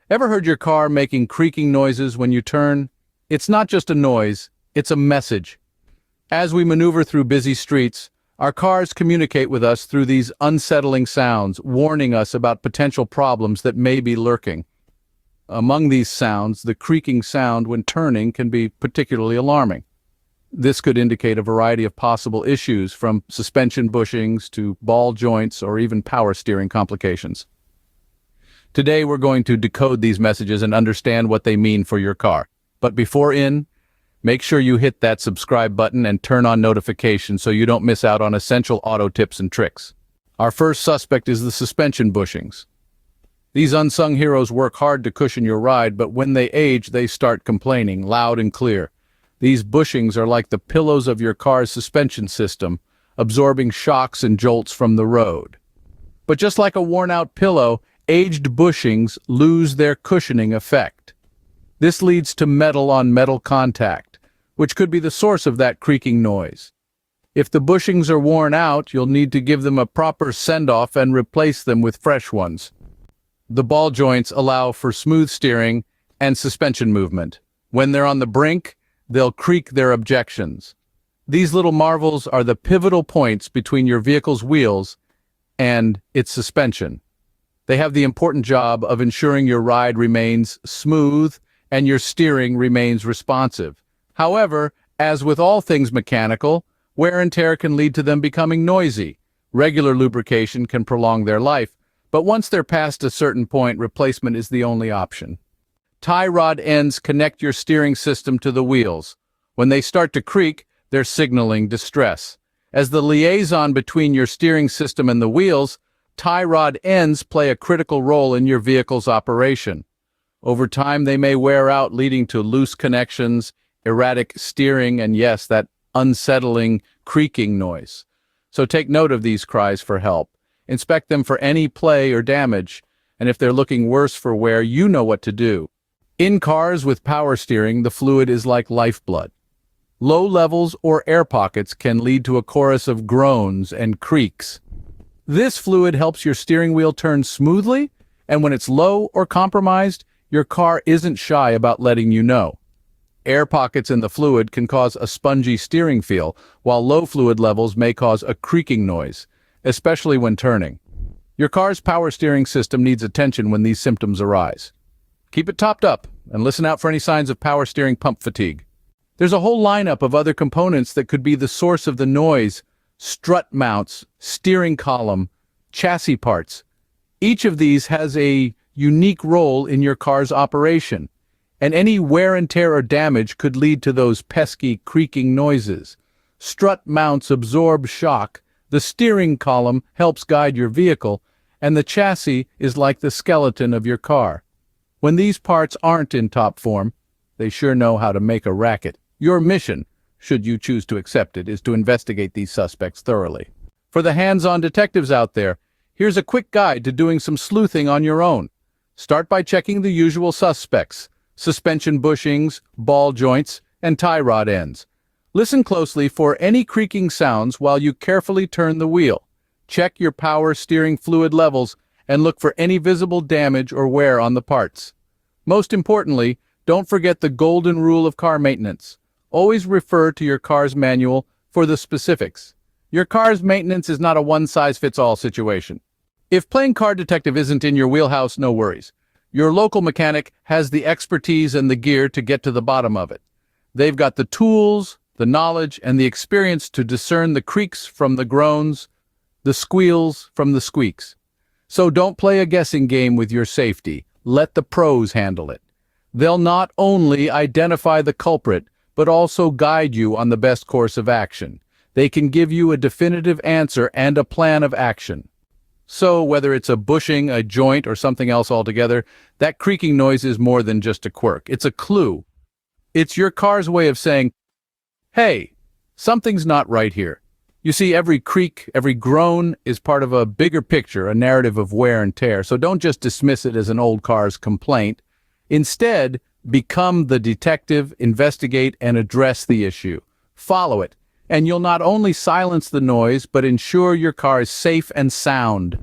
Ever heard your car making creaking noises when you turn? It's not just a noise, it's a message. As we maneuver through busy streets, our cars communicate with us through these unsettling sounds, warning us about potential problems that may be lurking. Among these sounds, the creaking sound when turning can be particularly alarming. This could indicate a variety of possible issues, from suspension bushings to ball joints or even power steering complications. Today we're going to decode these messages and understand what they mean for your car. But make sure you hit that subscribe button and turn on notifications so you don't miss out on essential auto tips and tricks. Our first suspect is the suspension bushings. These unsung heroes work hard to cushion your ride, but when they age, they start complaining, loud and clear. These bushings are like the pillows of your car's suspension system, absorbing shocks and jolts from the road. But just like a worn-out pillow, aged bushings lose their cushioning effect. This leads to metal-on-metal contact, which could be the source of that creaking noise. If the bushings are worn out, you'll need to give them a proper send-off and replace them with fresh ones. The ball joints allow for smooth steering and suspension movement. When they're on the brink, they'll creak their objections. These little marvels are the pivotal points between your vehicle's wheels and its suspension. They have the important job of ensuring your ride remains smooth and your steering remains responsive. However, as with all things mechanical, wear and tear can lead to them becoming noisy. Regular lubrication can prolong their life, but once they're past a certain point, replacement is the only option. Tie rod ends connect your steering system to the wheels. When they start to creak, they're signaling distress. As the liaison between your steering system and the wheels, tie rod ends play a critical role in your vehicle's operation. Over time, they may wear out, leading to loose connections, erratic steering, and yes, that unsettling creaking noise. So take note of these cries for help. Inspect them for any play or damage, and if they're looking worse for wear, you know what to do. In cars with power steering, the fluid is like lifeblood. Low levels or air pockets can lead to a chorus of groans and creaks. This fluid helps your steering wheel turn smoothly, and when it's low or compromised, your car isn't shy about letting you know. Air pockets in the fluid can cause a spongy steering feel, while low fluid levels may cause a creaking noise, especially when turning. Your car's power steering system needs attention when these symptoms arise. Keep it topped up and listen out for any signs of power steering pump fatigue. There's a whole lineup of other components that could be the source of the noise: strut mounts, steering column, chassis parts. Each of these has a unique role in your car's operation, and any wear and tear or damage could lead to those pesky creaking noises. Strut mounts absorb shock, the steering column helps guide your vehicle, and the chassis is like the skeleton of your car. When these parts aren't in top form, they sure know how to make a racket. Your mission, should you choose to accept it, is to investigate these suspects thoroughly. For the hands-on detectives out there, here's a quick guide to doing some sleuthing on your own. Start by checking the usual suspects: suspension bushings, ball joints, and tie rod ends. Listen closely for any creaking sounds while you carefully turn the wheel. Check your power steering fluid levels and look for any visible damage or wear on the parts. Most importantly, don't forget the golden rule of car maintenance. Always refer to your car's manual for the specifics. Your car's maintenance is not a one-size-fits-all situation. If playing car detective isn't in your wheelhouse, no worries. Your local mechanic has the expertise and the gear to get to the bottom of it. They've got the tools, the knowledge, and the experience to discern the creaks from the groans, the squeals from the squeaks. So don't play a guessing game with your safety. Let the pros handle it. They'll not only identify the culprit, but also guide you on the best course of action. They can give you a definitive answer and a plan of action. So whether it's a bushing, a joint, or something else altogether, that creaking noise is more than just a quirk. It's a clue. It's your car's way of saying, hey, something's not right here. You see, every creak, every groan is part of a bigger picture, a narrative of wear and tear. So don't just dismiss it as an old car's complaint. Instead, become the detective, investigate, and address the issue. Follow it, and you'll not only silence the noise, but ensure your car is safe and sound.